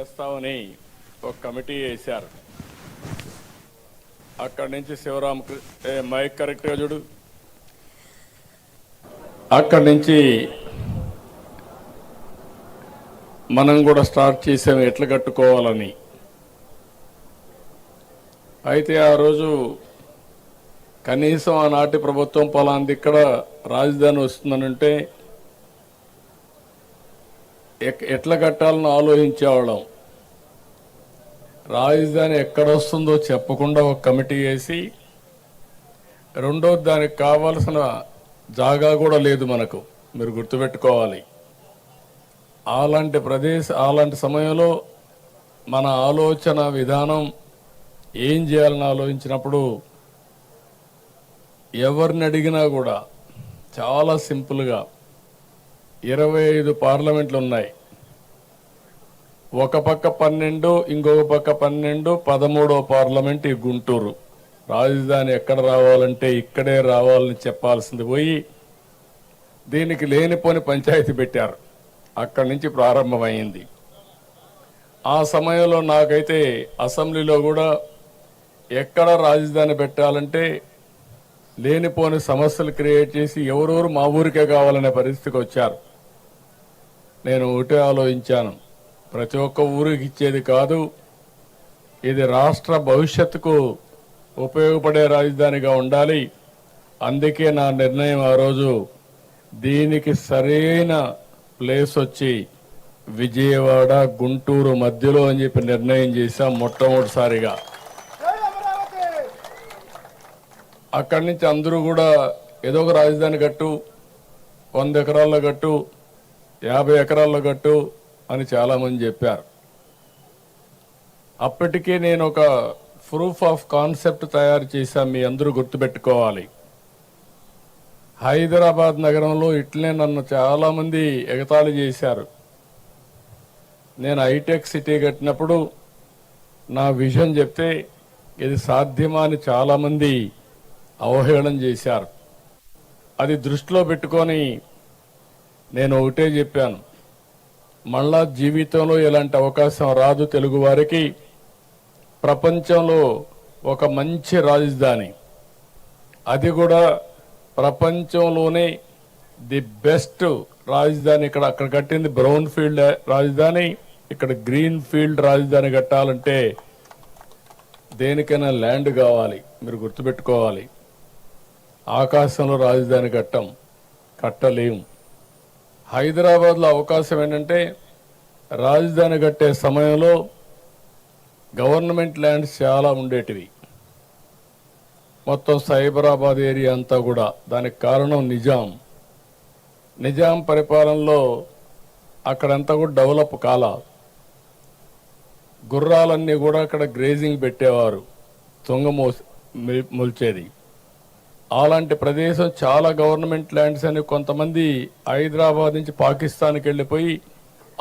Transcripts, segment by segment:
చేస్తామని ఒక కమిటీ వేశారు. అక్కడి నుంచి శివరామ్ మైక్ కరెక్ట్గా చూడు. అక్కడి నుంచి మనం కూడా స్టార్ట్ చేసాము ఎట్లా కట్టుకోవాలని. అయితే ఆ రోజు కనీసం ఆనాటి ప్రభుత్వం పలాంది ఇక్కడ రాజధాని వస్తుందనంటే ఎట్లా కట్టాలని ఆలోచించేవాళ్ళం. రాజధాని ఎక్కడ వస్తుందో చెప్పకుండా ఒక కమిటీ వేసి, రెండోది దానికి కావాల్సిన జాగా కూడా లేదు మనకు, మీరు గుర్తుపెట్టుకోవాలి. అలాంటి సమయంలో మన ఆలోచన విధానం ఏం చేయాలని ఆలోచించినప్పుడు ఎవరిని అడిగినా కూడా చాలా సింపుల్గా 25 పార్లమెంట్లు ఉన్నాయి. ఒక పక్క 12, ఇంకొక పక్క 12, 13వ పార్లమెంట్ ఈ గుంటూరు. రాజధాని ఎక్కడ రావాలంటే ఇక్కడే రావాలని చెప్పాల్సింది పోయి దీనికి లేనిపోని పంచాయతీ పెట్టారు. అక్కడి నుంచి ప్రారంభమైంది. ఆ సమయంలో నాకైతే అసెంబ్లీలో కూడా ఎక్కడ రాజధాని పెట్టాలంటే లేనిపోని సమస్యలు క్రియేట్ చేసి ఎవరెవరు మా ఊరికే కావాలనే పరిస్థితికి వచ్చారు. నేను ఒకటే ఆలోచించాను, ప్రతి ఒక్క ఊరికి ఇచ్చేది కాదు, ఇది రాష్ట్ర భవిష్యత్తుకు ఉపయోగపడే రాజధానిగా ఉండాలి. అందుకే నా నిర్ణయం ఆ రోజు దీనికి సరైన ప్లేస్ వచ్చి విజయవాడ గుంటూరు మధ్యలో అని చెప్పి నిర్ణయం చేశాం మొట్టమొదటిసారిగా. అక్కడి నుంచి అందరూ కూడా ఏదో ఒక రాజధాని కట్టు, 100 ఎకరాల్లో కట్టు, 50 ఎకరాల్లో కట్టు అని చాలామంది చెప్పారు. అప్పటికే నేను ఒక ప్రూఫ్ ఆఫ్ కాన్సెప్ట్ తయారు చేశాను. మీ అందరూ గుర్తుపెట్టుకోవాలి. హైదరాబాద్ నగరంలో ఇట్లనే నన్ను చాలామంది ఎగతాళి చేశారు. నేను హైటెక్ సిటీ కట్టినప్పుడు నా విజన్ చెప్తే ఇది సాధ్యమా అని చాలామంది అవహేళన చేశారు. అది దృష్టిలో పెట్టుకొని నేను ఒకటే చెప్పాను, మళ్ళా జీవితంలో ఇలాంటి అవకాశం రాదు తెలుగు వారికి. ప్రపంచంలో ఒక మంచి రాజధాని, అది కూడా ప్రపంచంలోనే ది బెస్ట్ రాజధాని అక్కడ కట్టింది బ్రౌన్ ఫీల్డ్ రాజధాని, ఇక్కడ గ్రీన్ ఫీల్డ్ రాజధాని కట్టాలంటే దేనికైనా ల్యాండ్ కావాలి, మీరు గుర్తుపెట్టుకోవాలి. ఆకాశంలో రాజధాని కట్టలేం. హైదరాబాద్లో అవకాశం ఏంటంటే రాజధాని కట్టే సమయంలో గవర్నమెంట్ ల్యాండ్స్ చాలా ఉండేటివి, మొత్తం సైబరాబాద్ ఏరియా అంతా కూడా. దానికి కారణం నిజాం పరిపాలనలో అక్కడంతా కూడా డెవలప్ కాలా. గుర్రాలన్నీ కూడా అక్కడ గ్రేజింగ్ పెట్టేవారు, మొల్చేది. అలాంటి ప్రదేశం చాలా గవర్నమెంట్ ల్యాండ్స్ అని కొంతమంది హైదరాబాద్ నుంచి పాకిస్తాన్కి వెళ్ళిపోయి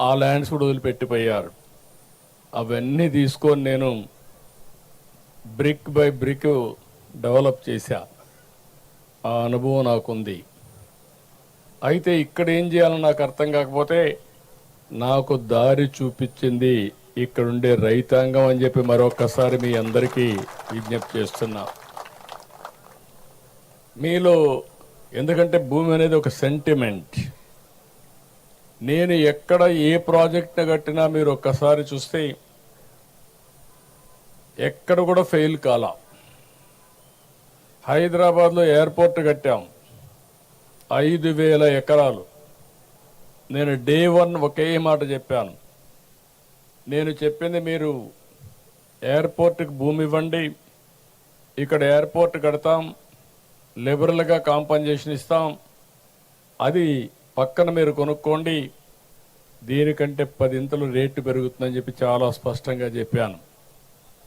ఆ ల్యాండ్స్ కూడా వదిలిపెట్టిపోయారు. అవన్నీ తీసుకొని నేను బ్రిక్ బై బ్రిక్ డెవలప్ చేశా. ఆ అనుభవం నాకుంది. అయితే ఇక్కడ ఏం చేయాలని నాకు అర్థం కాకపోతే నాకు దారి చూపించింది ఇక్కడుండే రైతాంగం అని చెప్పి మరొకసారి మీ అందరికీ విజ్ఞప్తి చేస్తున్నా. మీలో ఎందుకంటే భూమి అనేది ఒక సెంటిమెంట్. నేను ఎక్కడ ఏ ప్రాజెక్ట్ని కట్టినా మీరు ఒక్కసారి చూస్తే ఎక్కడ కూడా ఫెయిల్ కాలా. హైదరాబాద్లో ఎయిర్పోర్ట్ కట్టాం, 5,000 ఎకరాలు. నేను డే 1 ఒకే మాట చెప్పాను, నేను చెప్పింది మీరు ఎయిర్పోర్ట్కి భూమి ఇవ్వండి, ఇక్కడ ఎయిర్పోర్ట్ కడతాం, లిబరల్గా కాంపన్సేషన్ ఇస్తాం, అది పక్కన మీరు కొనుక్కోండి, దీనికంటే 10 ఇంతలు రేటు పెరుగుతుందని చెప్పి చాలా స్పష్టంగా చెప్పాను.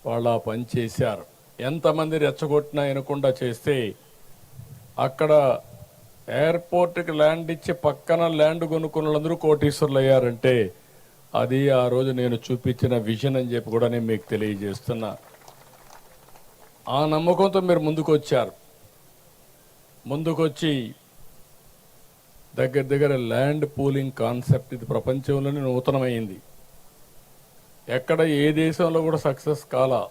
వాళ్ళు ఆ పని చేశారు. ఎంతమంది రెచ్చగొట్టినా వినకుండా చేస్తే అక్కడ ఎయిర్పోర్ట్కి ల్యాండ్ ఇచ్చి పక్కన ల్యాండ్ కొనుక్కున్న వాళ్ళందరూ కోటీశ్వరులు అయ్యారంటే అది ఆ రోజు నేను చూపించిన విజన్ అని చెప్పి కూడా నేను మీకు తెలియజేస్తున్నా. ఆ నమ్మకంతో మీరు ముందుకొచ్చి దగ్గర ల్యాండ్ పూలింగ్ కాన్సెప్ట్ ఇది ప్రపంచంలోనే నూతనమైంది. ఎక్కడ ఏ దేశంలో కూడా సక్సెస్ కాలా.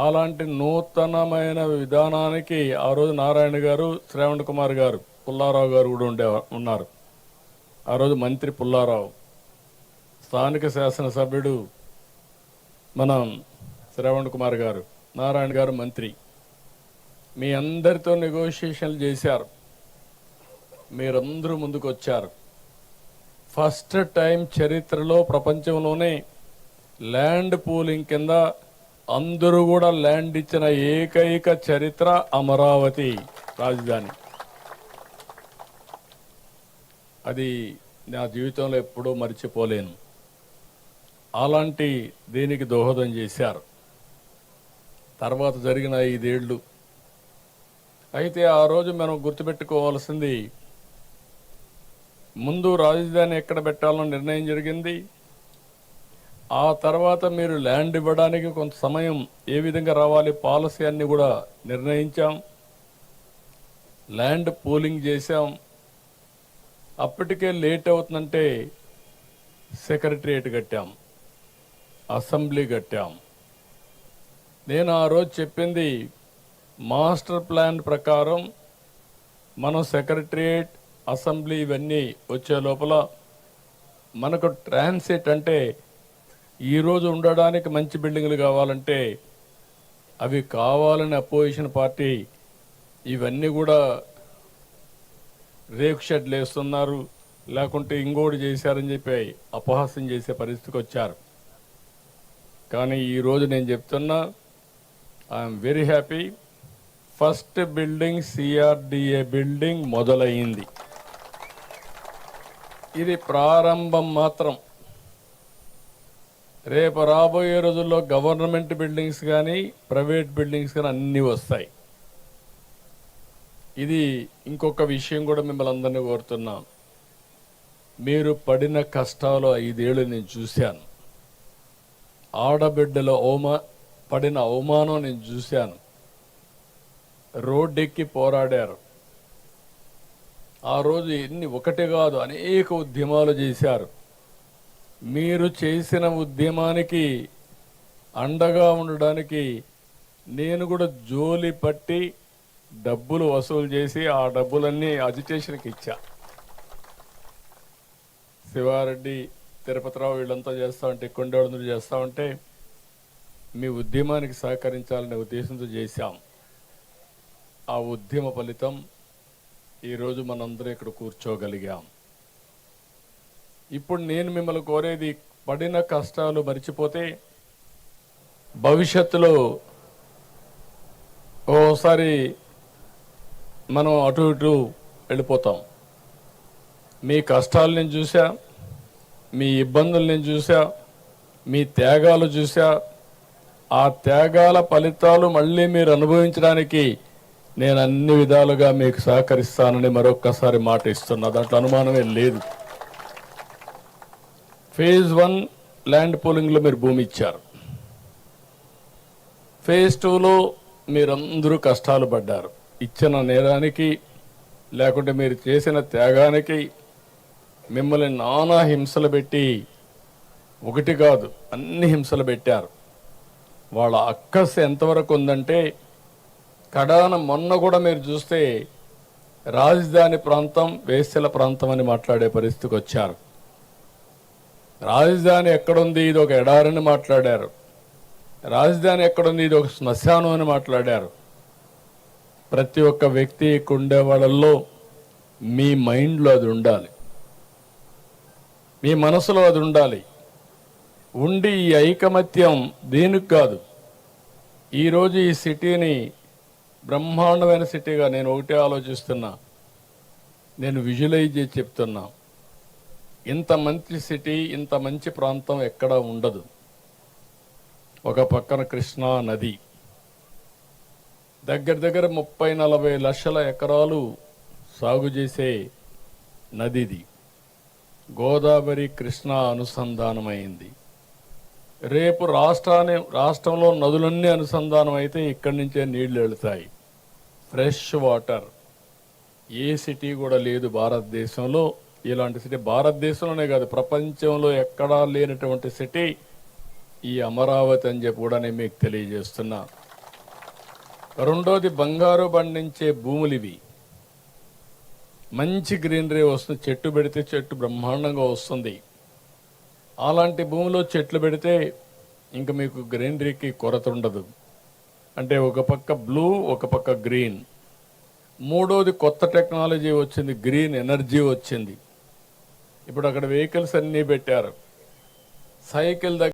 అలాంటి నూతనమైన విధానానికి ఆ రోజు నారాయణ గారు, శ్రావణ్ కుమార్ గారు, పుల్లారావు గారు కూడా ఉన్నారు. ఆ రోజు మంత్రి పుల్లారావు, స్థానిక శాసనసభ్యుడు మనం శ్రావణ్ కుమార్ గారు, నారాయణ గారు మంత్రి. మీ అందరితో నెగోషియేషన్లు చేశారు, మీరందరూ ముందుకు వచ్చారు. ఫస్ట్ టైం చరిత్రలో ప్రపంచంలోనే ల్యాండ్ పూలింగ్ కింద అందరూ కూడా ల్యాండ్ ఇచ్చిన ఏకైక చరిత్ర అమరావతి రాజధాని. అది నా జీవితంలో ఎప్పుడూ మర్చిపోలేను. అలాంటి దీనికి దోహదం చేశారు. తర్వాత జరిగిన 5 ఏళ్ళు. అయితే ఆ రోజు మనం గుర్తుపెట్టుకోవాల్సింది, ముందు రాజధాని ఎక్కడ పెట్టాలని నిర్ణయం జరిగింది. ఆ తర్వాత మీరు ల్యాండ్ ఇవ్వడానికి కొంత సమయం ఏ విధంగా రావాలి, పాలసీ అన్ని కూడా నిర్ణయించాం. ల్యాండ్ పూలింగ్ చేశాం. అప్పటికే లేట్ అవుతుందంటే సెక్రటరియట్ కట్టాం, అసెంబ్లీ కట్టాం. నేను ఆ రోజు చెప్పింది, మాస్టర్ ప్లాన్ ప్రకారం మనం సెక్రటరియట్, అసెంబ్లీ ఇవన్నీ వచ్చే లోపల మనకు ట్రాన్సిట్ అంటే ఈరోజు ఉండడానికి మంచి బిల్డింగ్లు కావాలంటే అవి కావాలని అపోజిషన్ పార్టీ ఇవన్నీ కూడా రేకు షెడ్లు వేస్తున్నారు, లేకుంటే ఇంకోటి చేశారని చెప్పి అపహాస్యం చేసే పరిస్థితికి వచ్చారు. కానీ ఈరోజు నేను చెప్తున్నా, I'm very happy. First building CRDA building మొదలైంది. ఇది ప్రారంభం మాత్రం. రేపు రాబోయే రోజుల్లో గవర్నమెంట్ బిల్డింగ్స్ కానీ ప్రైవేట్ బిల్డింగ్స్ కానీ అన్నీ వస్తాయి. ఇది ఇంకొక విషయం కూడా మిమ్మల్ని అందరినీ కోరుతున్నా, మీరు పడిన కష్టాలు 5 ఏళ్ళు నేను చూశాను. ఆడబిడ్డల పడిన అవమానం నేను చూశాను. రోడ్డెక్కి పోరాడారు. ఆ రోజు ఒకటి కాదు, అనేక ఉద్యమాలు చేశారు. మీరు చేసిన ఉద్యమానికి అండగా ఉండడానికి నేను కూడా జోలి పట్టి డబ్బులు వసూలు చేసి ఆ డబ్బులన్నీ అజిటేషన్కి ఇచ్చా. శివారెడ్డి, తిరుపతిరావు వీళ్ళంతా చేస్తా ఉంటే, కొండేళ్ళందరూ చేస్తా ఉంటే మీ ఉద్యమానికి సహకరించాలనే ఉద్దేశంతో చేశాం. ఆ ఉద్యమ ఫలితం ఈరోజు మనందరం ఇక్కడ కూర్చోగలిగాం. ఇప్పుడు నేను మిమ్మల్ని కోరేది, పడిన కష్టాలు మర్చిపోతే భవిష్యత్తులో ఓసారి మనం అటు ఇటు వెళ్ళిపోతాం. మీ కష్టాలు నేను చూసా, మీ ఇబ్బందులు నేను చూసా, మీ త్యాగాలు చూసా. ఆ త్యాగాల ఫలితాలు మళ్ళీ మీరు అనుభవించడానికి నేను అన్ని విధాలుగా మీకు సహకరిస్తానని మరొక్కసారి మాట ఇస్తున్నా, దాంట్లో అనుమానమే లేదు. ఫేజ్ 1 ల్యాండ్ పూలింగ్లో మీరు భూమి ఇచ్చారు. ఫేజ్ 2లో మీరందరూ కష్టాలు పడ్డారు. ఇచ్చిన నేరానికి, లేకుంటే మీరు చేసిన త్యాగానికి మిమ్మల్ని నానా హింసలు పెట్టి, ఒకటి కాదు అన్ని హింసలు పెట్టారు. వాళ్ళ అక్కస్ ఎంతవరకు ఉందంటే, కడాన మొన్న కూడా మీరు చూస్తే రాజధాని ప్రాంతం వేశ్యల ప్రాంతం అని మాట్లాడే పరిస్థితికి వచ్చారు. రాజధాని ఎక్కడుంది, ఇది ఒక ఎడారని మాట్లాడారు. రాజధాని ఎక్కడుంది, ఇది ఒక శ్మశానం అని మాట్లాడారు. ప్రతి ఒక్క వ్యక్తి ఉండే వాళ్ళల్లో మీ మైండ్లో అది ఉండాలి, మీ మనసులో అది ఉండాలి. ఉండి ఈ ఐకమత్యం దేనికి కాదు. ఈరోజు ఈ సిటీని బ్రహ్మాండమైన సిటీగా నేను ఒకటే ఆలోచిస్తున్నా, నేను విజువలైజ్ చేసి చెప్తున్నా. ఇంత మంచి సిటీ, ఇంత మంచి ప్రాంతం ఎక్కడా ఉండదు. ఒక పక్కన కృష్ణా నది, దగ్గర దగ్గర 30-40 లక్షల ఎకరాలు సాగు చేసే నదిది. గోదావరి కృష్ణా అనుసంధానమైంది. రేపు రాష్ట్రంలో నదులన్నీ అనుసంధానం అయితే ఇక్కడి నుంచే నీళ్లు వెళతాయి. Fresh water. ఏ సిటీ కూడా లేదు భారతదేశంలో ఇలాంటి సిటీ. భారతదేశంలోనే కాదు, ప్రపంచంలో ఎక్కడా లేనటువంటి సిటీ ఈ అమరావతి అని చెప్పి కూడా నేను మీకు తెలియజేస్తున్నా. రెండోది బంగారు పండించే భూములు ఇవి. మంచి గ్రీనరీ వస్తుంది, చెట్టు పెడితే చెట్టు బ్రహ్మాండంగా వస్తుంది. అలాంటి భూమిలో చెట్లు పెడితే ఇంక మీకు గ్రీనరీకి కొరత ఉండదు. అంటే ఒక పక్క బ్లూ, ఒక పక్క గ్రీన్. మూడోది కొత్త టెక్నాలజీ వచ్చింది, గ్రీన్ ఎనర్జీ వచ్చింది. ఇప్పుడు అక్కడ వెహికల్స్ అన్నీ పెట్టారు. సైకిల్ దగ్గర